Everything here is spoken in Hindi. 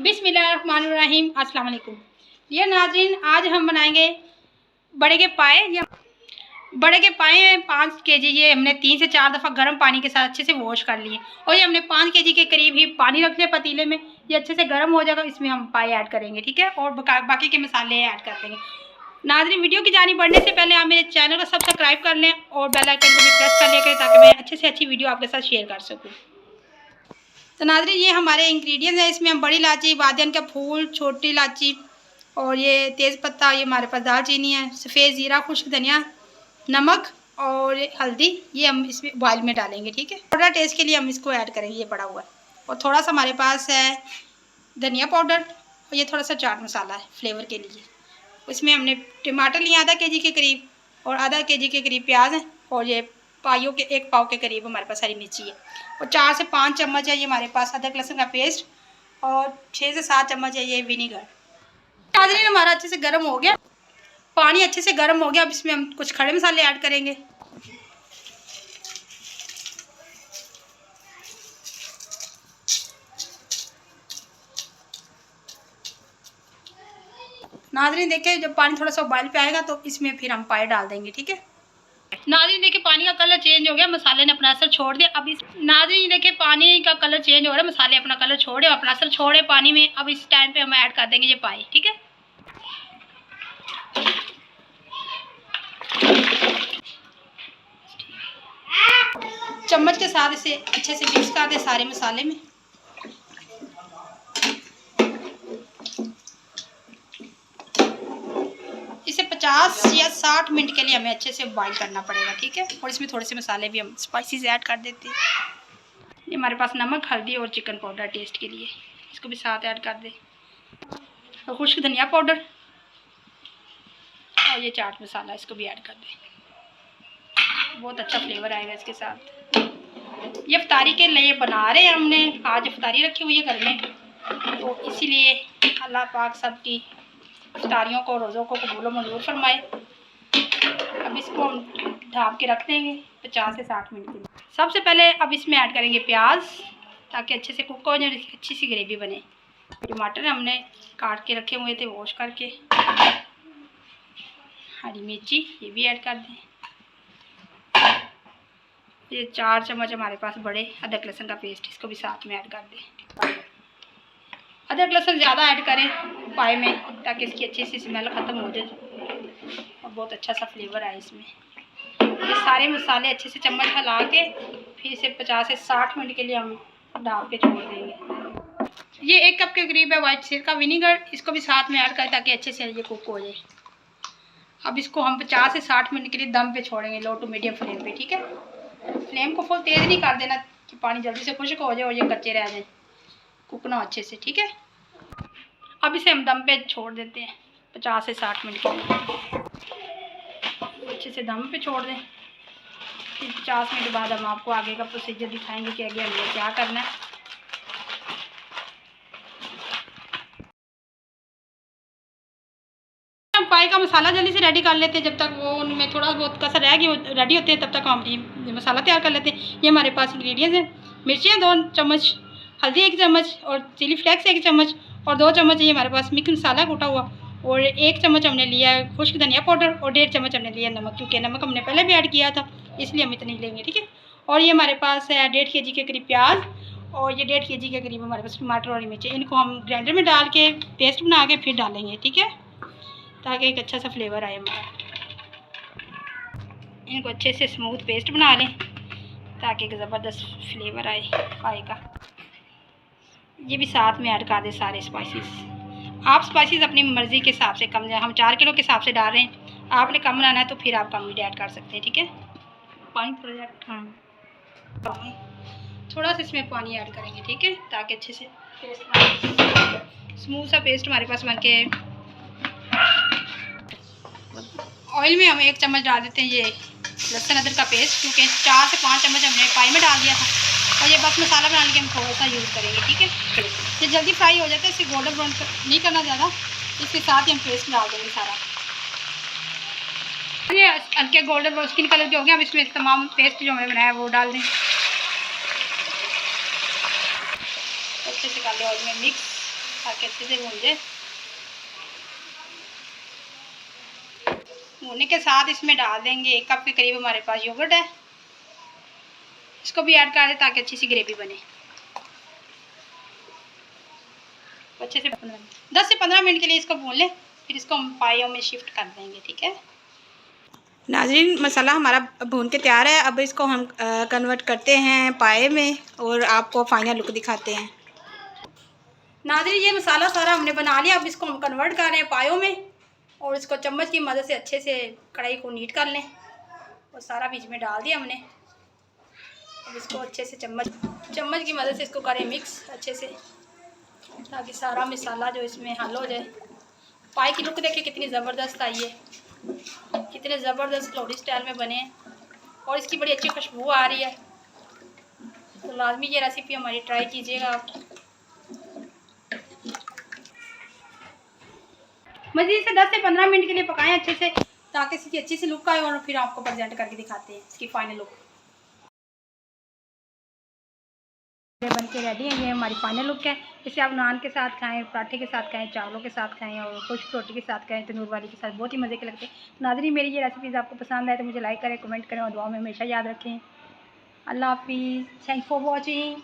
बिस्मिल्लाहिर्रहमानिर्रहीम। अस्सलाम वालेकुम। ये नाज़रीन, आज हम बनाएंगे बड़े के पाए। ये बड़े के पाए हैं 5 केजी। ये हमने 3 से 4 दफ़ा गर्म पानी के साथ अच्छे से वॉश कर लिए और ये हमने 5 केजी के करीब ही पानी रख लिया पतीले में। ये अच्छे से गर्म हो जाएगा, इसमें हम पाए ऐड करेंगे, ठीक है, और बाकी के मसाले ऐड कर देंगे। नाज़रीन, वीडियो की जानी बढ़ने से पहले आप मेरे चैनल को सब्सक्राइब कर लें और बेल आइकन को भी प्रेस कर लिया करें ताकि मैं अच्छे से अच्छी वीडियो आपके साथ शेयर कर सकूँ। तो नाज़रीन, ये हमारे इंग्रेडिएंट्स हैं। इसमें हम बड़ी इलायची, बादियान का फूल, छोटी इलायची और ये तेज़पत्ता, ये हमारे पास दालचीनी है, सफ़ेद ज़ीरा, खुश्क धनिया, नमक और हल्दी, ये हम इसमें बॉयल में डालेंगे, ठीक है। थोड़ा टेस्ट के लिए हम इसको ऐड करेंगे, ये पड़ा हुआ है। और थोड़ा सा हमारे पास है धनिया पाउडर और ये थोड़ा सा चाट मसाला है फ्लेवर के लिए। इसमें हमने टमाटर लिए आधा केजी के करीब और आधा केजी के करीब प्याज है और ये पाइयों के 1 पाव के करीब हमारे पास हरी मिर्ची है और 4 से 5 चम्मच है ये हमारे पास अदरक लहसुन का पेस्ट और 6 से 7 चम्मच है ये विनीगर। नाज़रीन, हमारा अच्छे से गर्म हो गया, पानी अच्छे से गर्म हो गया। अब इसमें हम कुछ खड़े मसाले ऐड करेंगे। नाज़रीन देखिए, जब पानी थोड़ा सा उबाल पे आएगा तो इसमें फिर हम पाए डाल देंगे, ठीक है। नाज़रीन देखिए, पानी का कलर चेंज हो गया, मसाले ने अपना असर छोड़ दिया। अब इस नाज़रीन देखिए, पानी का कलर चेंज हो रहा है, मसाले अपना कलर छोड़े, अपना असर छोड़े पानी में। अब इस टाइम पे हम ऐड कर देंगे ये पाए, ठीक है। चम्मच के साथ इसे अच्छे से मिक्स कर दें सारे मसाले में। इसे 50 या 60 मिनट के लिए हमें अच्छे से बॉईल करना पड़ेगा, ठीक है। और इसमें थोड़े से मसाले भी हम स्पाइसेस ऐड कर देते हैं। ये हमारे पास नमक, हल्दी और चिकन पाउडर टेस्ट के लिए, इसको भी साथ ऐड कर दें। और खुश्क धनिया पाउडर और ये चाट मसाला, इसको भी ऐड कर दें। बहुत अच्छा फ्लेवर आएगा इसके साथ। ये इफ्तारी के लिए बना रहे हैं हमने, आज इफ्तारी रखी हुई है घर में, तो इसीलिए अल्लाह पाक सबकी इफ्तारियों को, रोज़ों को कबूल व मंजूर फरमाए। अब इसको हम ढाँप के रख देंगे 50 से 60 मिनट के लिए। सबसे पहले अब इसमें ऐड करेंगे प्याज ताकि अच्छे से कुक हो जाए, अच्छी सी ग्रेवी बने। टमाटर हमने काट के रखे हुए थे वॉश करके। हरी मिर्ची ये भी ऐड कर दें। ये 4 चम्मच हमारे पास बड़े अदरक लहसुन का पेस्ट, इसको भी साथ में ऐड कर दें। अदरक लहसुन ज़्यादा ऐड करें पाए में ताकि इसकी अच्छी सी स्मेल ख़त्म हो जाए और बहुत अच्छा सा फ्लेवर आए इसमें। ये सारे मसाले अच्छे से चम्मच हिला के फिर इसे 50 से 60 मिनट के लिए हम ढाँप के छोड़ देंगे। ये 1 कप के करीब है वाइट सिरका विनीगर, इसको भी साथ में ऐड करें ताकि अच्छे से ये कुक हो जाए। अब इसको हम 50 से 60 मिनट के लिए दम पे छोड़ेंगे, लो टू मीडियम फ्लेम पे, ठीक है। फ्लेम को फुल तेज़ नहीं कर देना कि पानी जल्दी से खुश्क हो जाए और ये कच्चे रह जाए, कुकना अच्छे से, ठीक है। अब इसे हम दम पे छोड़ देते हैं 50 से 60 मिनट के लिए। अच्छे से दम पे छोड़ दें। फिर 50 मिनट बाद हम आपको आगे का प्रोसीजर दिखाएंगे कि आगे हमें क्या करना है। हम पाए का मसाला जल्दी से रेडी कर लेते हैं, जब तक वो उनमें थोड़ा बहुत कसर रह गई रेडी होते हैं तब तक हम ये मसाला तैयार कर लेते हैं। ये हमारे पास इंग्रेडिएंट्स हैं। मिर्चियाँ 2 चम्मच, हल्दी 1 चम्मच और चिली फ्लेक्स 1 चम्मच और 2 चम्मच ये हमारे पास मिक्स मसाला कूटा हुआ और 1 चम्मच हमने लिया है खुश्क धनिया पाउडर और 1.5 चम्मच हमने लिया नमक, क्योंकि नमक हमने पहले भी ऐड किया था इसलिए हम इतनी लेंगे, ठीक है। और ये हमारे पास है 1.5 केजी के करीब प्याज और ये 1.5 केजी के करीब हमारे पास टमाटर और मिर्ची। इनको हम ग्राइंडर में डाल के पेस्ट बना के फिर डालेंगे, ठीक है, ताकि एक अच्छा सा फ्लेवर आए हमारा। इनको अच्छे से स्मूथ पेस्ट बना लें ताकि एक ज़बरदस्त फ्लेवर आए पाए का। ये भी साथ में ऐड कर दें सारे स्पाइसेस। आप स्पाइसेस अपनी मर्ज़ी के हिसाब से कम, हम 4 किलो के हिसाब से डाल रहे हैं, आपने कम बनाना है तो फिर आप कम भी ऐड कर सकते हैं, ठीक है। पानी थोड़ा सा इसमें पानी ऐड करेंगे, ठीक है, ताकि अच्छे से पेस्ट स्मूथ सा पेस्ट हमारे पास बन के। ऑयल में हम 1 चम्मच डाल देते हैं ये लहसुन अदरक का पेस्ट, क्योंकि 4 से 5 चम्मच हमने पाई में डाल दिया था और ये बस मसाला बनाने के हम थोड़ा सा यूज़ करेंगे, ठीक है। ये जल्दी फ्राई हो जाता है, इसे गोल्डन ब्राउन नहीं करना ज़्यादा, इसके साथ ही हम पेस्ट डाल देंगे सारा। ये हल्के गोल्डन ब्राउन स्किन कलर के हो गया। अब इसमें तमाम पेस्ट जो हमने बनाया वो डाल दें, अच्छे से कर लें ऑयल में मिक्स। ताकि अच्छे से भून जाए। भूनने के साथ इसमें डाल देंगे 1 कप के करीब हमारे पास योगर्ट है, इसको भी ऐड कर दें ताकि अच्छी सी ग्रेवी बने। अच्छे से 10 से 15 मिनट के लिए इसको भून लें, फिर इसको हम पायों में शिफ्ट कर देंगे। ठीक है नाज़रीन, मसाला हमारा भून के तैयार है। अब इसको हम कन्वर्ट करते हैं पाए में और आपको फाइनल लुक दिखाते हैं। नाज़रीन, ये मसाला सारा हमने बना लिया। अब इसको हम कन्वर्ट कर रहे हैं पायों में और इसको चम्मच की मदद से अच्छे से कढ़ाई को नीट कर लें और सारा बीच में डाल दिया हमने। अब इसको अच्छे से चम्मच की मदद से इसको करें मिक्स अच्छे से, ताकि सारा मसाला जो इसमें हल हो जाए। पाए की लुक देखिए कितनी ज़बरदस्त आई है, कितने ज़बरदस्त लोडी स्टाइल में बने हैं और इसकी बड़ी अच्छी खुशबू आ रही है। तो लाजमी ये रेसिपी हमारी ट्राई कीजिएगा आप। मज़ीद से 10 से 15 मिनट के लिए पकाएं अच्छे से, ताकि इसकी अच्छी सी लुक आए और फिर आपको प्रेजेंट करके दिखाते हैं इसकी फाइनल लुक। बन के रेडी है, ये हमारी फाइनल लुक है। इसे आप नान के साथ खाएं, पराठे के साथ खाएं, चावलों के साथ खाएं और खुश्क रोटी के साथ खाएं, तंदूर वाली के साथ, बहुत ही मज़े के लगते हैं। नाज़रीन, मेरी ये रेसिपीज़ आपको पसंद आए तो मुझे लाइक करें, कमेंट करें और दुआ में हमेशा याद रखें। अल्लाह हाफिज़, थैंक्स फॉर वॉचिंग।